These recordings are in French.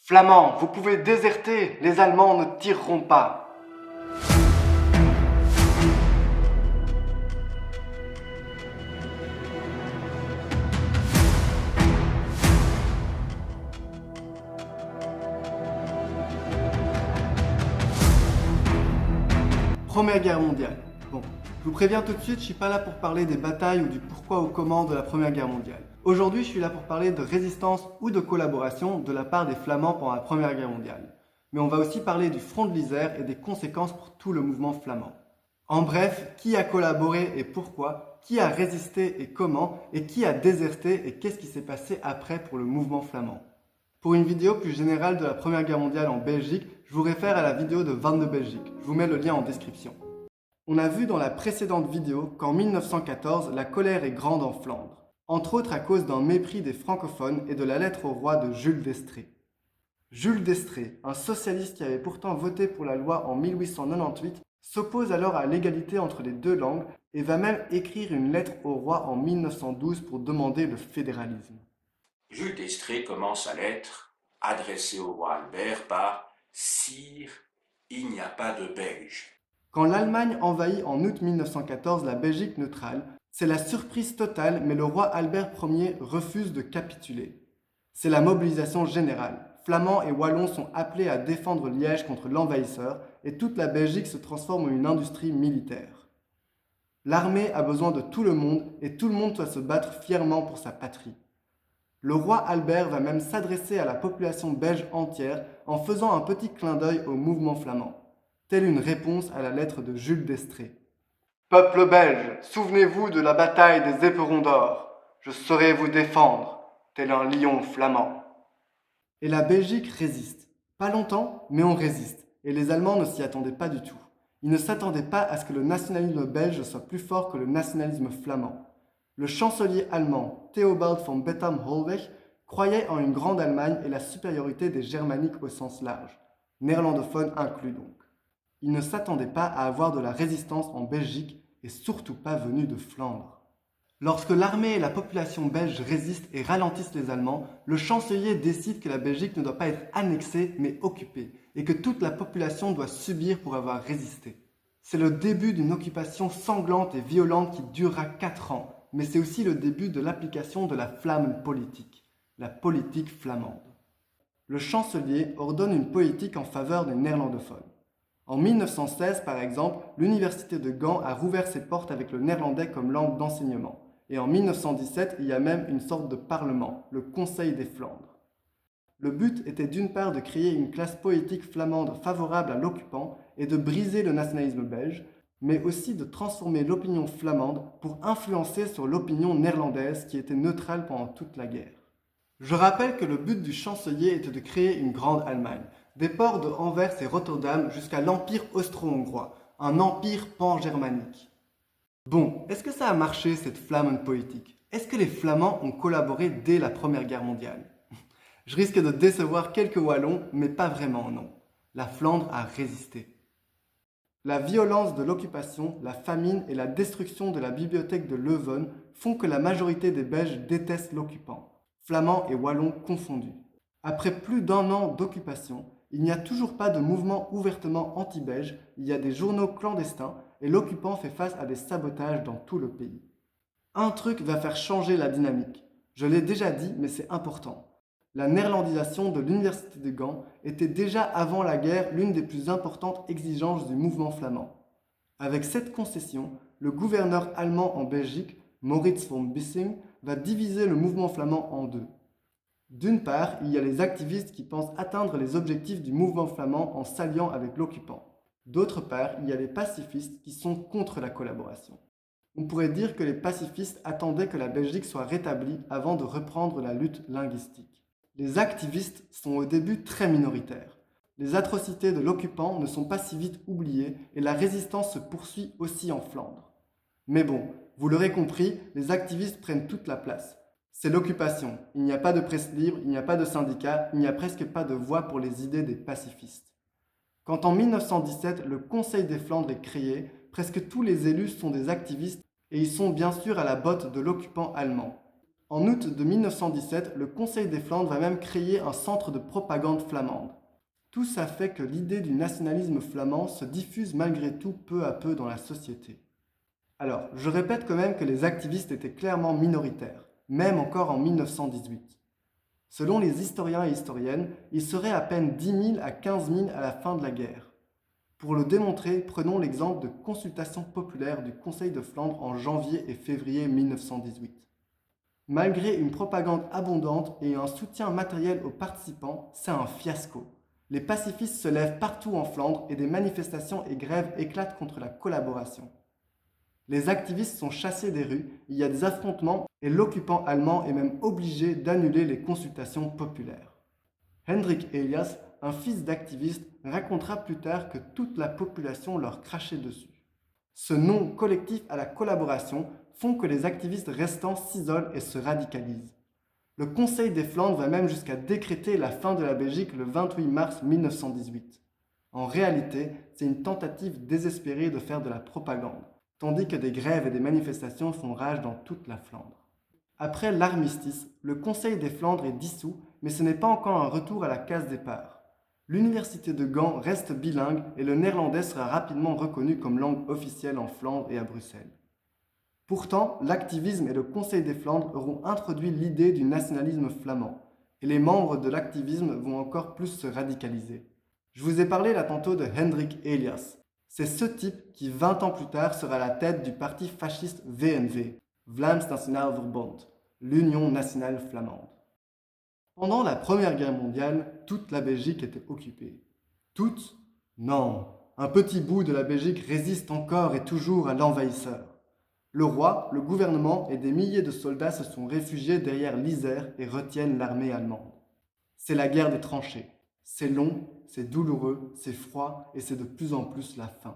Flamands, vous pouvez déserter, les Allemands ne tireront pas. Première Guerre mondiale. Bon, je vous préviens tout de suite, je suis pas là pour parler des batailles ou du pourquoi ou comment de la Première Guerre mondiale. Aujourd'hui, je suis là pour parler de résistance ou de collaboration de la part des Flamands pendant la Première Guerre mondiale. Mais on va aussi parler du front de l'Isère et des conséquences pour tout le mouvement flamand. En bref, qui a collaboré et pourquoi, qui a résisté et comment, et qui a déserté et qu'est-ce qui s'est passé après pour le mouvement flamand. Pour une vidéo plus générale de la Première Guerre mondiale en Belgique, je vous réfère à la vidéo de Van de Belgique. Je vous mets le lien en description. On a vu dans la précédente vidéo qu'en 1914, la colère est grande en Flandre, entre autres à cause d'un mépris des francophones et de la lettre au roi de Jules d'Estrées. Jules d'Estrées, un socialiste qui avait pourtant voté pour la loi en 1898, s'oppose alors à l'égalité entre les deux langues et va même écrire une lettre au roi en 1912 pour demander le fédéralisme. Jules d'Estrées commence sa lettre, adressée au roi Albert par « Sire, il n'y a pas de Belges ». Quand l'Allemagne envahit en août 1914 la Belgique neutrale, c'est la surprise totale, mais le roi Albert Ier refuse de capituler. C'est la mobilisation générale. Flamands et Wallons sont appelés à défendre Liège contre l'envahisseur et toute la Belgique se transforme en une industrie militaire. L'armée a besoin de tout le monde et tout le monde doit se battre fièrement pour sa patrie. Le roi Albert va même s'adresser à la population belge entière en faisant un petit clin d'œil au mouvement flamand, telle une réponse à la lettre de Jules d'Estrées. Peuple belge, souvenez-vous de la bataille des éperons d'or. Je saurai vous défendre, tel un lion flamand. Et la Belgique résiste. Pas longtemps, mais on résiste. Et les Allemands ne s'y attendaient pas du tout. Ils ne s'attendaient pas à ce que le nationalisme belge soit plus fort que le nationalisme flamand. Le chancelier allemand Theobald von Bethmann-Hollweg croyait en une grande Allemagne et la supériorité des germaniques au sens large, néerlandophones inclus donc. Il ne s'attendait pas à avoir de la résistance en Belgique et surtout pas venue de Flandre. Lorsque l'armée et la population belge résistent et ralentissent les Allemands, le chancelier décide que la Belgique ne doit pas être annexée mais occupée et que toute la population doit subir pour avoir résisté. C'est le début d'une occupation sanglante et violente qui durera 4 ans, mais c'est aussi le début de l'application de la flamme politique, la politique flamande. Le chancelier ordonne une politique en faveur des néerlandophones. En 1916, par exemple, l'université de Gand a rouvert ses portes avec le néerlandais comme langue d'enseignement. Et en 1917, il y a même une sorte de parlement, le Conseil des Flandres. Le but était d'une part de créer une classe politique flamande favorable à l'occupant et de briser le nationalisme belge, mais aussi de transformer l'opinion flamande pour influencer sur l'opinion néerlandaise qui était neutrale pendant toute la guerre. Je rappelle que le but du chancelier était de créer une grande Allemagne, des ports de Anvers et Rotterdam jusqu'à l'Empire austro-hongrois, un empire pan-germanique. Bon, est-ce que ça a marché cette flamme politique? Est-ce que les Flamands ont collaboré dès la Première Guerre mondiale? Je risque de décevoir quelques Wallons, mais pas vraiment, non. La Flandre a résisté. La violence de l'occupation, la famine et la destruction de la bibliothèque de Leuven font que la majorité des Belges détestent l'occupant, Flamands et Wallons confondus. Après plus d'1 an d'occupation, il n'y a toujours pas de mouvement ouvertement anti-belge, il y a des journaux clandestins et l'occupant fait face à des sabotages dans tout le pays. Un truc va faire changer la dynamique. Je l'ai déjà dit, mais c'est important. La néerlandisation de l'université de Gand était déjà avant la guerre l'une des plus importantes exigences du mouvement flamand. Avec cette concession, le gouverneur allemand en Belgique, Maurits von Bissing, va diviser le mouvement flamand en deux. D'une part, il y a les activistes qui pensent atteindre les objectifs du mouvement flamand en s'alliant avec l'occupant. D'autre part, il y a les pacifistes qui sont contre la collaboration. On pourrait dire que les pacifistes attendaient que la Belgique soit rétablie avant de reprendre la lutte linguistique. Les activistes sont au début très minoritaires. Les atrocités de l'occupant ne sont pas si vite oubliées et la résistance se poursuit aussi en Flandre. Mais bon, vous l'aurez compris, les activistes prennent toute la place. C'est l'occupation. Il n'y a pas de presse libre, il n'y a pas de syndicats, il n'y a presque pas de voix pour les idées des pacifistes. Quand en 1917, le Conseil des Flandres est créé, presque tous les élus sont des activistes et ils sont bien sûr à la botte de l'occupant allemand. En août de 1917, le Conseil des Flandres va même créer un centre de propagande flamande. Tout ça fait que l'idée du nationalisme flamand se diffuse malgré tout peu à peu dans la société. Alors, je répète quand même que les activistes étaient clairement minoritaires, même encore en 1918. Selon les historiens et historiennes, ils seraient à peine 10 000 à 15 000 à la fin de la guerre. Pour le démontrer, prenons l'exemple de consultations populaires du Conseil de Flandre en janvier et février 1918. Malgré une propagande abondante et un soutien matériel aux participants, c'est un fiasco. Les pacifistes se lèvent partout en Flandre et des manifestations et grèves éclatent contre la collaboration. Les activistes sont chassés des rues, il y a des affrontements et l'occupant allemand est même obligé d'annuler les consultations populaires. Hendrik Elias, un fils d'activiste, racontera plus tard que toute la population leur crachait dessus. Ce non collectif à la collaboration font que les activistes restants s'isolent et se radicalisent. Le Conseil des Flandres va même jusqu'à décréter la fin de la Belgique le 28 mars 1918. En réalité, c'est une tentative désespérée de faire de la propagande, tandis que des grèves et des manifestations font rage dans toute la Flandre. Après l'armistice, le Conseil des Flandres est dissous, mais ce n'est pas encore un retour à la case départ. L'université de Gand reste bilingue et le néerlandais sera rapidement reconnu comme langue officielle en Flandre et à Bruxelles. Pourtant, l'activisme et le Conseil des Flandres auront introduit l'idée du nationalisme flamand, et les membres de l'activisme vont encore plus se radicaliser. Je vous ai parlé là tantôt de Hendrik Elias. C'est ce type qui, 20 ans plus tard, sera à la tête du parti fasciste VNV, Vlaams Nationaal Verbond, l'Union nationale flamande. Pendant la Première Guerre mondiale, toute la Belgique était occupée. Toute? Non. Un petit bout de la Belgique résiste encore et toujours à l'envahisseur. Le roi, le gouvernement et des milliers de soldats se sont réfugiés derrière l'Isère et retiennent l'armée allemande. C'est la guerre des tranchées. C'est long, c'est douloureux, c'est froid et c'est de plus en plus la faim.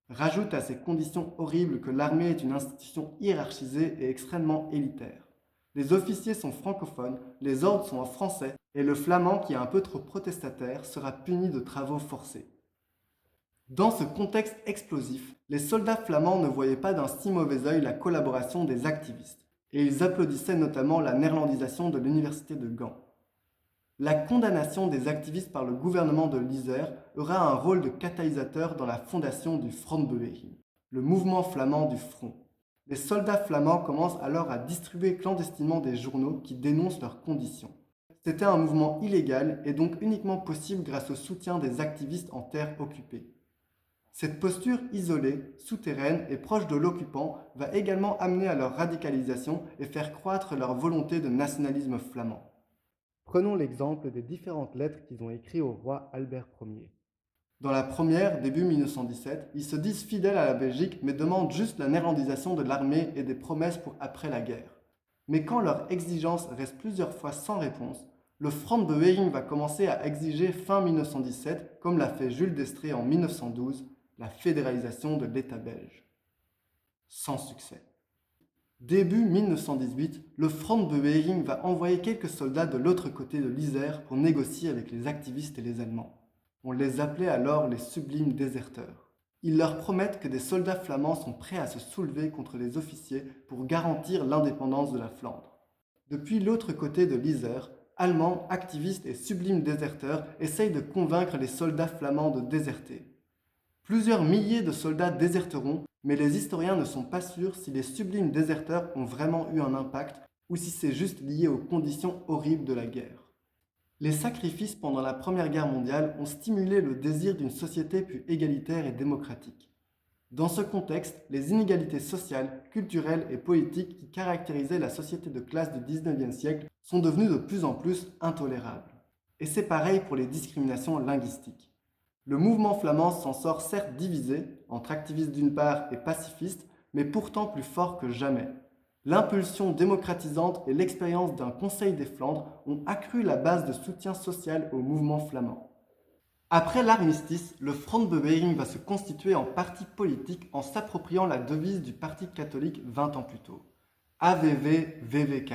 Rajoute à ces conditions horribles que l'armée est une institution hiérarchisée et extrêmement élitaire. Les officiers sont francophones, les ordres sont en français, et le flamand qui est un peu trop protestataire sera puni de travaux forcés. Dans ce contexte explosif, les soldats flamands ne voyaient pas d'un si mauvais œil la collaboration des activistes, et ils applaudissaient notamment la néerlandisation de l'université de Gand. La condamnation des activistes par le gouvernement de l'Isère aura un rôle de catalyseur dans la fondation du Frontbeweging, le mouvement flamand du front. Les soldats flamands commencent alors à distribuer clandestinement des journaux qui dénoncent leurs conditions. C'était un mouvement illégal et donc uniquement possible grâce au soutien des activistes en terre occupée. Cette posture isolée, souterraine et proche de l'occupant va également amener à leur radicalisation et faire croître leur volonté de nationalisme flamand. Prenons l'exemple des différentes lettres qu'ils ont écrites au roi Albert Ier. Dans la première, début 1917, ils se disent fidèles à la Belgique mais demandent juste la néerlandisation de l'armée et des promesses pour après la guerre. Mais quand leur exigence reste plusieurs fois sans réponse, le Frontbeweging va commencer à exiger fin 1917, comme l'a fait Jules Destrée en 1912, la fédéralisation de l'État belge. Sans succès. Début 1918, le Frontbeweging va envoyer quelques soldats de l'autre côté de l'Isère pour négocier avec les activistes et les Allemands. On les appelait alors les sublimes déserteurs. Ils leur promettent que des soldats flamands sont prêts à se soulever contre les officiers pour garantir l'indépendance de la Flandre. Depuis l'autre côté de l'Isère, Allemands, activistes et sublimes déserteurs essayent de convaincre les soldats flamands de déserter. Plusieurs milliers de soldats déserteront, mais les historiens ne sont pas sûrs si les sublimes déserteurs ont vraiment eu un impact ou si c'est juste lié aux conditions horribles de la guerre. Les sacrifices pendant la Première Guerre mondiale ont stimulé le désir d'une société plus égalitaire et démocratique. Dans ce contexte, les inégalités sociales, culturelles et politiques qui caractérisaient la société de classe du XIXe siècle sont devenues de plus en plus intolérables. Et c'est pareil pour les discriminations linguistiques. Le mouvement flamand s'en sort certes divisé, entre activistes d'une part et pacifistes, mais pourtant plus fort que jamais. L'impulsion démocratisante et l'expérience d'un Conseil des Flandres ont accru la base de soutien social au mouvement flamand. Après l'armistice, le Frontbeweging va se constituer en parti politique en s'appropriant la devise du Parti catholique 20 ans plus tôt. AVV-VVK,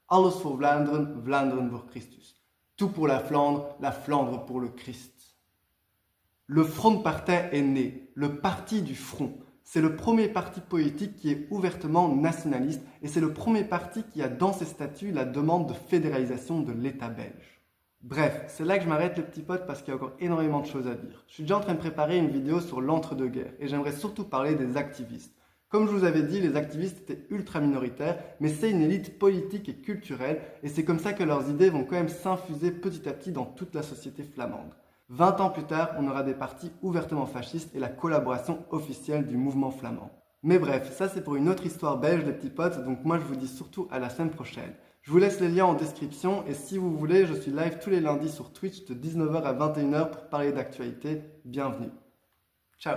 Alles voor Vlaanderen, Vlaanderen voor Christus. Tout pour la Flandre pour le Christ. Le Front Partij est né, le parti du front. C'est le premier parti politique qui est ouvertement nationaliste et c'est le premier parti qui a dans ses statuts la demande de fédéralisation de l'État belge. Bref, c'est là que je m'arrête les petits potes parce qu'il y a encore énormément de choses à dire. Je suis déjà en train de préparer une vidéo sur l'entre-deux-guerres et j'aimerais surtout parler des activistes. Comme je vous avais dit, les activistes étaient ultra minoritaires, mais c'est une élite politique et culturelle et c'est comme ça que leurs idées vont quand même s'infuser petit à petit dans toute la société flamande. 20 ans plus tard, on aura des partis ouvertement fascistes et la collaboration officielle du mouvement flamand. Mais bref, ça c'est pour une autre histoire belge les petits potes, donc moi je vous dis surtout à la semaine prochaine. Je vous laisse les liens en description et si vous voulez, je suis live tous les lundis sur Twitch de 19h à 21h pour parler d'actualité. Bienvenue. Ciao.